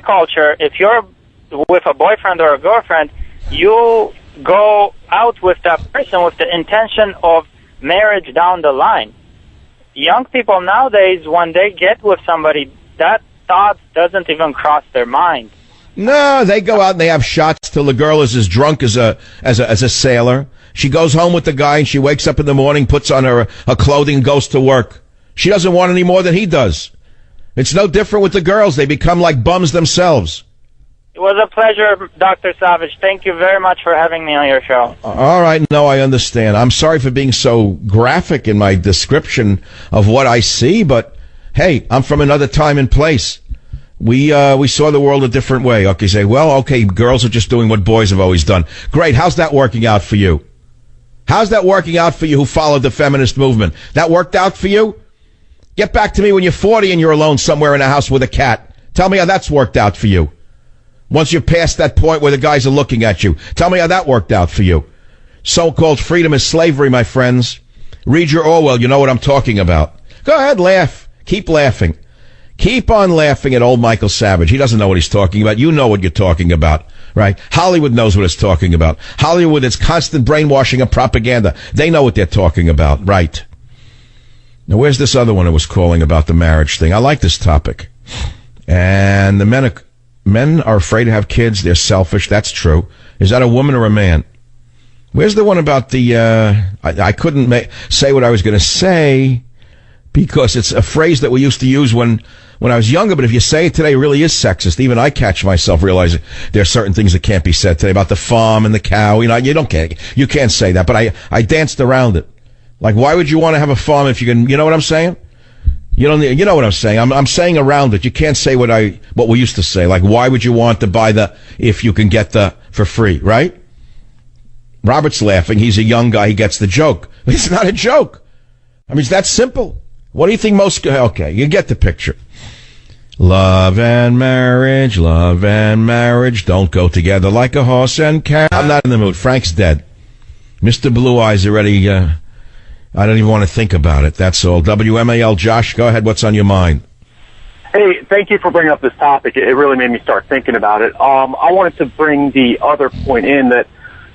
culture, if you're with a boyfriend or a girlfriend, you go out with that person with the intention of marriage down the line. Young people nowadays, when they get with somebody, that thought doesn't even cross their mind. No, they go out and they have shots till the girl is as drunk as a sailor. She goes home with the guy and she wakes up in the morning, puts on her clothing, and goes to work. She doesn't want any more than he does. It's no different with the girls. They become like bums themselves. It was a pleasure, Dr. Savage. Thank you very much for having me on your show. All right. No, I understand. I'm sorry for being so graphic in my description of what I see, but hey, I'm from another time and place. We saw the world a different way. Okay, say, well, okay, girls are just doing what boys have always done. Great. How's that working out for you? How's that working out for you who followed the feminist movement? That worked out for you? Get back to me when you're 40 and you're alone somewhere in a house with a cat. Tell me how that's worked out for you. Once you're past that point where the guys are looking at you, tell me how that worked out for you. So-called freedom is slavery, my friends. Read your Orwell, you know what I'm talking about. Go ahead, laugh. Keep laughing. Keep on laughing at old Michael Savage. He doesn't know what he's talking about. You know what you're talking about, right? Hollywood knows what it's talking about. Hollywood is constant brainwashing and propaganda. They know what they're talking about, right? Now, where's this other one who was calling about the marriage thing? I like this topic. And the men are afraid to have kids. They're selfish. That's true. Is that a woman or a man? Where's the one about the, I couldn't say what I was going to say because it's a phrase that we used to use when I was younger, but if you say it today, it really is sexist. Even I catch myself realizing there are certain things that can't be said today about the farm and the cow. You know, you can't say that, but I danced around it. Like, why would you want to have a farm if you can, you know what I'm saying? You know what I'm saying? I'm saying around it. You can't say what we used to say. Like, why would you want to buy if you can get for free, right? Robert's laughing. He's a young guy. He gets the joke. It's not a joke. I mean, it's that simple. What do you think okay, you get the picture. Love and marriage don't go together like a horse and cow. I'm not in the mood. Frank's dead. Mr. Blue Eyes already, I don't even want to think about it. That's all. WMAL, Josh, go ahead. What's on your mind? Hey, thank you for bringing up this topic. It really made me start thinking about it. I wanted to bring the other point in that,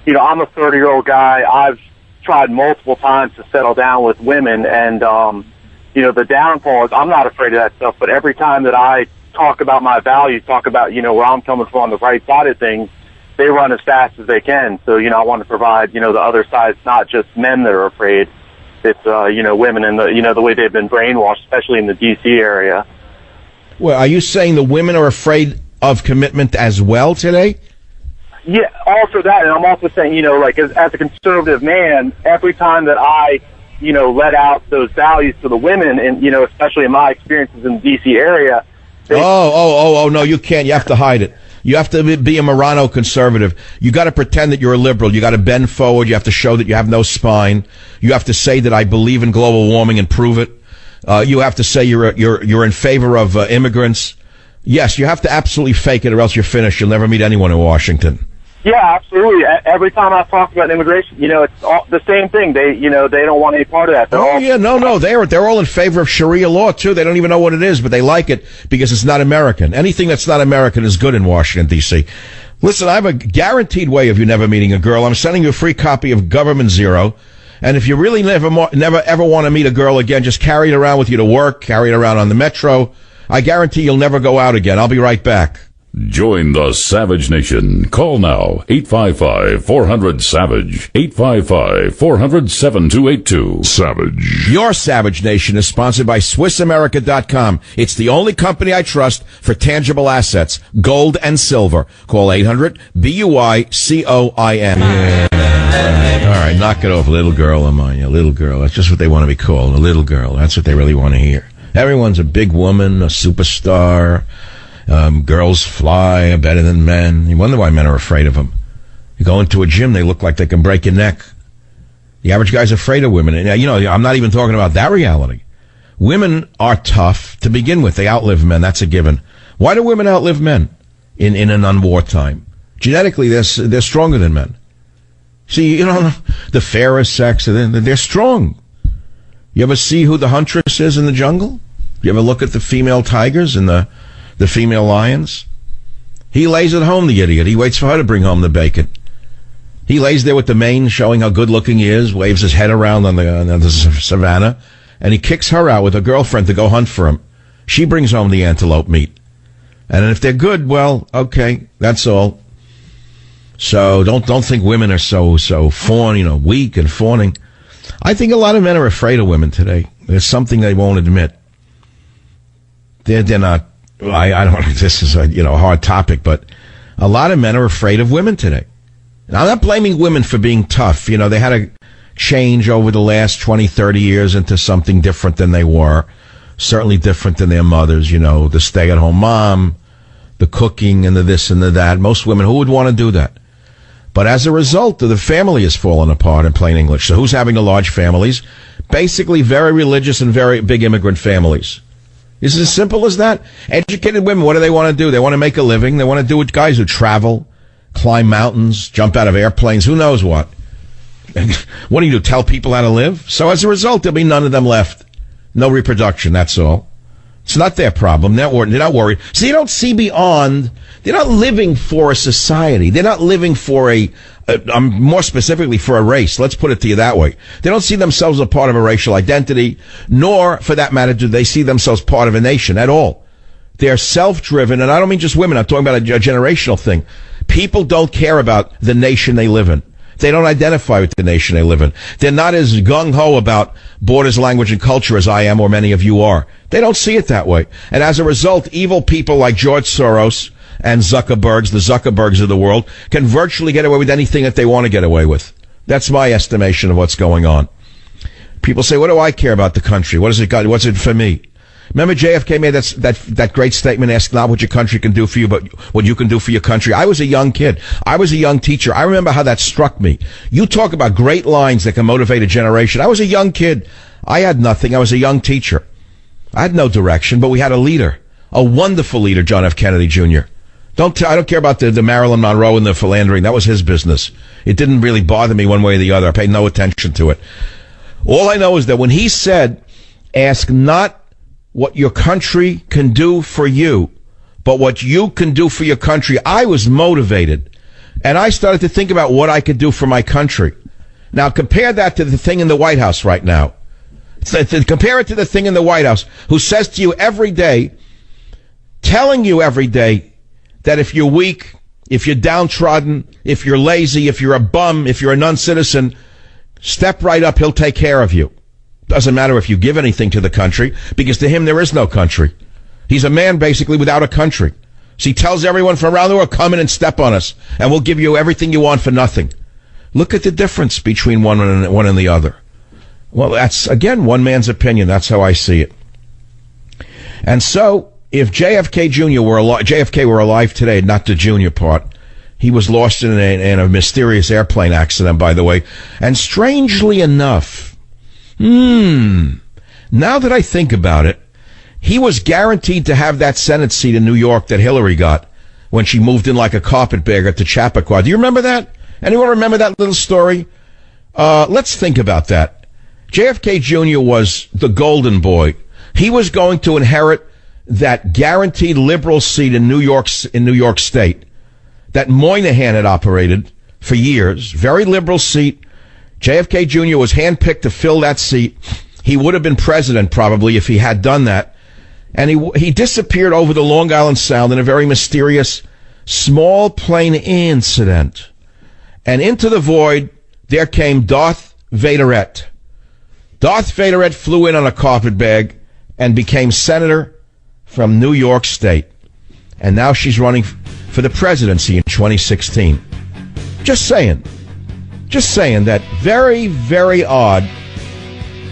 you know, I'm a 30-year-old guy. I've tried multiple times to settle down with women, and, you know, the downfall is I'm not afraid of that stuff, but every time that I talk about my values, talk about, you know, where I'm coming from on the right side of things, they run as fast as they can. So, you know, I want to provide, you know, the other side. It's not just men that are afraid. It's, you know, women and the way they've been brainwashed, especially in the D.C. area. Well, are you saying the women are afraid of commitment as well today? Yeah, also that, and I'm also saying, you know, like as a conservative man, every time that I, you know, let out those values to the women, and, you know, especially in my experiences in the D.C. area. No, you can't. You have to hide it. You have to be a Marano conservative. You got to pretend that you're a liberal. You got to bend forward. You have to show that you have no spine. You have to say that I believe in global warming and prove it. You have to say you're in favor of immigrants. Yes, you have to absolutely fake it, or else you're finished. You'll never meet anyone in Washington. Yeah, absolutely. Every time I talk about immigration, you know, it's all the same thing. They don't want any part of that. They're all in favor of Sharia law too. They don't even know what it is, but they like it because it's not American. Anything that's not American is good in Washington, D.C. Listen, I have a guaranteed way of you never meeting a girl. I'm sending you a free copy of Government Zero. And if you really never ever want to meet a girl again, just carry it around with you to work, carry it around on the metro. I guarantee you'll never go out again. I'll be right back. Join the Savage Nation. Call now, 855-400-SAVAGE, 855-400-7282. Savage. Your Savage Nation is sponsored by SwissAmerica.com. It's the only company I trust for tangible assets, gold and silver. Call 800-BUY-COIN. All right, knock it off. Little girl, Amaya. Little girl. That's just what they want to be called, a little girl. That's what they really want to hear. Everyone's a big woman, a superstar. Girls fly better than men. You wonder why men are afraid of them. You go into a gym, they look like they can break your neck. The average guy's afraid of women. And, you know, I'm not even talking about that reality. Women are tough to begin with. They outlive men. That's a given. Why do women outlive men in an unwar time? Genetically, they're stronger than men. See, you know, the fairer sex, they're strong. You ever see who the huntress is in the jungle? You ever look at the female tigers and the female lions? He lays at home, the idiot. He waits for her to bring home the bacon. He lays there with the mane showing how good-looking he is, waves his head around on the savannah, and he kicks her out with her girlfriend to go hunt for him. She brings home the antelope meat. And if they're good, well, okay, that's all. So don't think women are so fawn, weak and fawning. I think a lot of men are afraid of women today. There's something they won't admit. They're not. I don't. This is a hard topic, but a lot of men are afraid of women today. And I'm not blaming women for being tough. They had to change over the last 20, 30 years into something different than they were. Certainly different than their mothers. The stay-at-home mom, the cooking, and the this and the that. Most women, who would want to do that? But as a result, the family has fallen apart in plain English. So who's having the large families? Basically very religious and very big immigrant families. Is it as simple as that? Educated women, what do they want to do? They want to make a living. They want to do what guys who travel, climb mountains, jump out of airplanes, who knows what. What do? Tell people how to live? So as a result, there'll be none of them left. No reproduction, that's all. It's not their problem. They're not worried. So they don't see beyond. They're not living for a society. They're not living for more specifically for a race. Let's put it to you that way. They don't see themselves as a part of a racial identity, nor, for that matter, do they see themselves part of a nation at all. They're self-driven, and I don't mean just women. I'm talking about a generational thing. People don't care about the nation they live in. They don't identify with the nation they live in. They're not as gung-ho about borders, language, and culture as I am or many of you are. They don't see it that way. And as a result, evil people like George Soros and the Zuckerbergs of the world, can virtually get away with anything that they want to get away with. That's my estimation of what's going on. People say, what do I care about the country? What has it got? What's it for me? Remember JFK made that great statement, ask not what your country can do for you, but what you can do for your country. I was a young kid. I was a young teacher. I remember how that struck me. You talk about great lines that can motivate a generation. I was a young kid. I had nothing. I was a young teacher. I had no direction, but we had a leader, a wonderful leader, John F. Kennedy Jr. I don't care about the Marilyn Monroe and the philandering. That was his business. It didn't really bother me one way or the other. I paid no attention to it. All I know is that when he said, ask not what your country can do for you, but what you can do for your country, I was motivated. And I started to think about what I could do for my country. Now, compare that to the thing in the White House right now. Compare it to the thing in the White House who says to you every day, telling you every day, that if you're weak, if you're downtrodden, if you're lazy, if you're a bum, if you're a non-citizen, step right up, he'll take care of you. Doesn't matter if you give anything to the country, because to him there is no country. He's a man basically without a country. So he tells everyone from around the world, come in and step on us, and we'll give you everything you want for nothing. Look at the difference between one and the other. Well, that's, again, one man's opinion. That's how I see it. And so, if JFK were alive today, not the junior part, he was lost in a mysterious airplane accident, by the way. And strangely enough, now that I think about it, he was guaranteed to have that Senate seat in New York that Hillary got when she moved in like a carpetbagger to Chappaqua. Do you remember that? Anyone remember that little story? Let's think about that. JFK Jr. was the golden boy. He was going to inherit that guaranteed liberal seat in New York State that Moynihan had operated for years. Very liberal seat. JFK Jr. was handpicked to fill that seat. He would have been president probably if he had done that. And he disappeared over the Long Island Sound in a very mysterious small plane incident. And into the void, there came Darth Vaderette. Darth Vaderette flew in on a carpetbag and became senator from New York State. And now she's running for the presidency in 2016. Just saying that very, very odd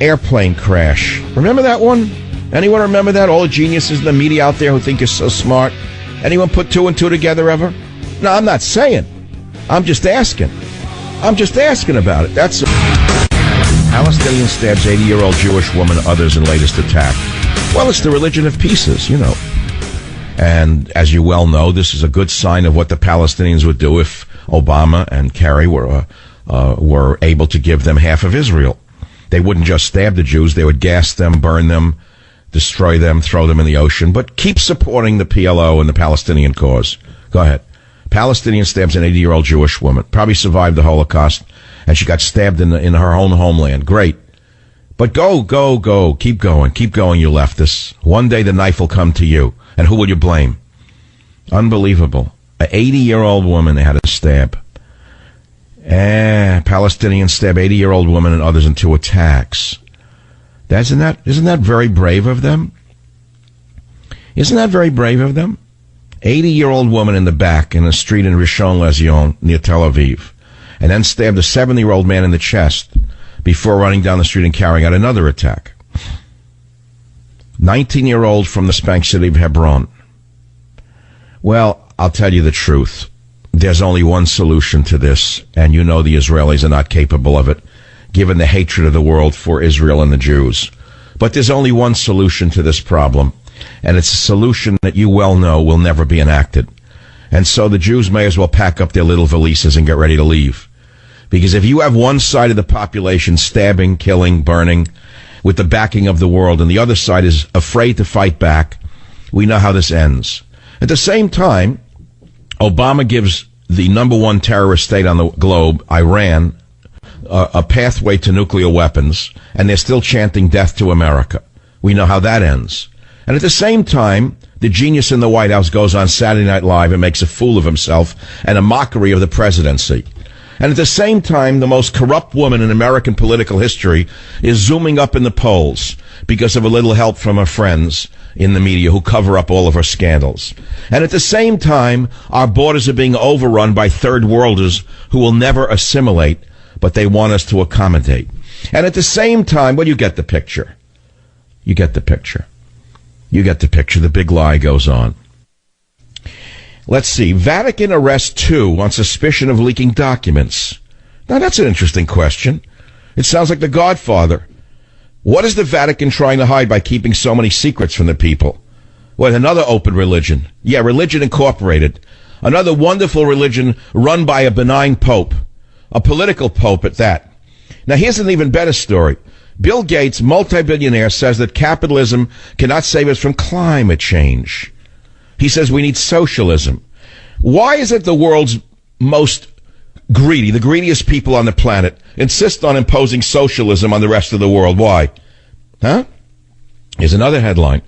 airplane crash. Remember that one? Anyone remember that? All the geniuses in the media out there who think you're so smart. Anyone put two and two together ever? No, I'm not saying. I'm just asking. About it. That's Palestinian stabs 80-year-old Jewish woman, others in latest attack. Well, it's the religion of pieces, you know. And as you well know, this is a good sign of what the Palestinians would do if Obama and Kerry were able to give them half of Israel. They wouldn't just stab the Jews, they would gas them, burn them. destroy them, throw them in the ocean, but keep supporting the PLO and the Palestinian cause. Go ahead. Palestinian stabs an 80-year-old Jewish woman, probably survived the Holocaust, and she got stabbed in her own homeland. Great. But go. Keep going, you leftists. One day the knife will come to you. And who will you blame? Unbelievable. An 80-year-old woman they had to stab. Palestinians stab 80-year-old woman and others in 2 attacks. Isn't that very brave of them? Isn't that very brave of them? 80-year-old woman in the back in a street in Rishon LeZion near Tel Aviv, and then stabbed a 70-year-old man in the chest before running down the street and carrying out another attack. 19-year-old from the Spank City of Hebron. Well, I'll tell you the truth. There's only one solution to this, and you know the Israelis are not capable of it, given the hatred of the world for Israel and the Jews. But there's only one solution to this problem, and it's a solution that you well know will never be enacted. And so the Jews may as well pack up their little valises and get ready to leave. Because if you have one side of the population stabbing, killing, burning, with the backing of the world, and the other side is afraid to fight back, we know how this ends. At the same time, Obama gives the number one terrorist state on the globe, Iran, a pathway to nuclear weapons, and they're still chanting death to America. We know how that ends. And at the same time, the genius in the White House goes on Saturday Night Live and makes a fool of himself and a mockery of the presidency. And at the same time, the most corrupt woman in American political history is zooming up in the polls because of a little help from her friends in the media who cover up all of her scandals. And at the same time, our borders are being overrun by third worlders who will never assimilate, but they want us to accommodate. And at the same time, well, you get the picture. You get the picture. You get the picture. The big lie goes on. Let's see. Vatican arrests 2 on suspicion of leaking documents. Now, that's an interesting question. It sounds like The Godfather. What is the Vatican trying to hide by keeping so many secrets from the people? Well, another open religion. Yeah, Religion Incorporated. Another wonderful religion run by a benign pope. A political pope at that. Now, here's an even better story. Bill Gates, multi-billionaire, says that capitalism cannot save us from climate change. He says we need socialism. Why is it the world's most greedy, the greediest people on the planet, insist on imposing socialism on the rest of the world? Why? Huh? Here's another headline.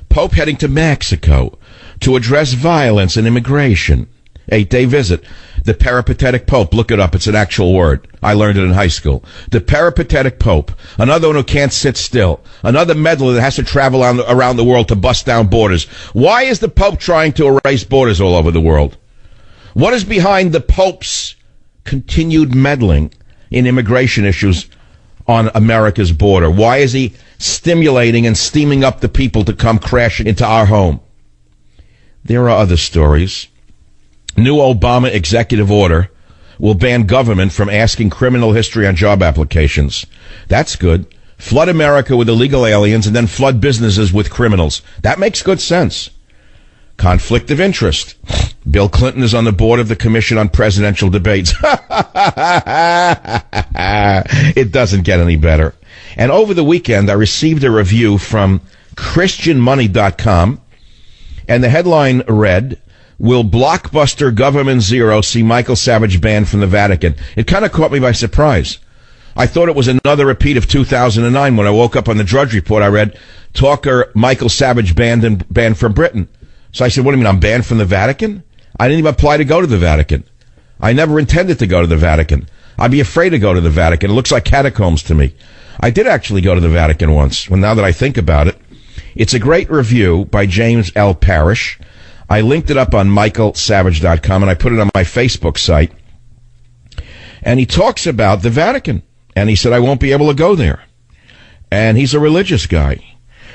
Pope heading to Mexico to address violence and immigration. 8-day visit. The peripatetic Pope. Look it up. It's an actual word. I learned it in high school. The peripatetic Pope. Another one who can't sit still. Another meddler that has to travel around the world to bust down borders. Why is the Pope trying to erase borders all over the world? What is behind the Pope's continued meddling in immigration issues on America's border? Why is he stimulating and steaming up the people to come crashing into our home? There are other stories. New Obama executive order will ban government from asking criminal history on job applications. That's good. Flood America with illegal aliens and then flood businesses with criminals. That makes good sense. Conflict of interest. Bill Clinton is on the board of the Commission on Presidential Debates. It doesn't get any better. And over the weekend, I received a review from ChristianMoney.com, and the headline read, "Will blockbuster Government Zero see Michael Savage banned from the Vatican?" It kind of caught me by surprise. I thought it was another repeat of 2009. When I woke up on the Drudge Report, I read, talker Michael Savage banned from Britain. So I said, what do you mean, I'm banned from the Vatican? I didn't even apply to go to the Vatican. I never intended to go to the Vatican. I'd be afraid to go to the Vatican. It looks like catacombs to me. I did actually go to the Vatican once. Well, now that I think about it, it's a great review by James L. Parrish. I linked it up on michaelsavage.com, and I put it on my Facebook site. And he talks about the Vatican. And he said, I won't be able to go there. And he's a religious guy.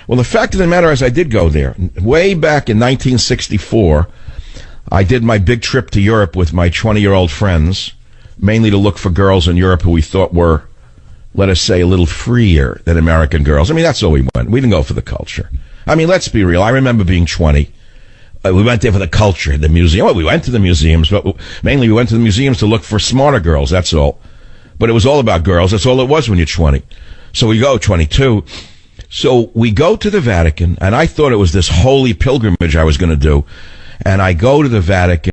Well, the fact of the matter is I did go there. Way back in 1964, I did my big trip to Europe with my 20-year-old friends, mainly to look for girls in Europe who we thought were, let us say, a little freer than American girls. I mean, that's all we went. We didn't go for the culture. I mean, let's be real. I remember being 20. We went there for the culture, the museum. Well, we went to the museums, but mainly we went to the museums to look for smarter girls, that's all. But it was all about girls. That's all it was when you're 20. So we go, 22. So we go to the Vatican, and I thought it was this holy pilgrimage I was going to do. And I go to the Vatican,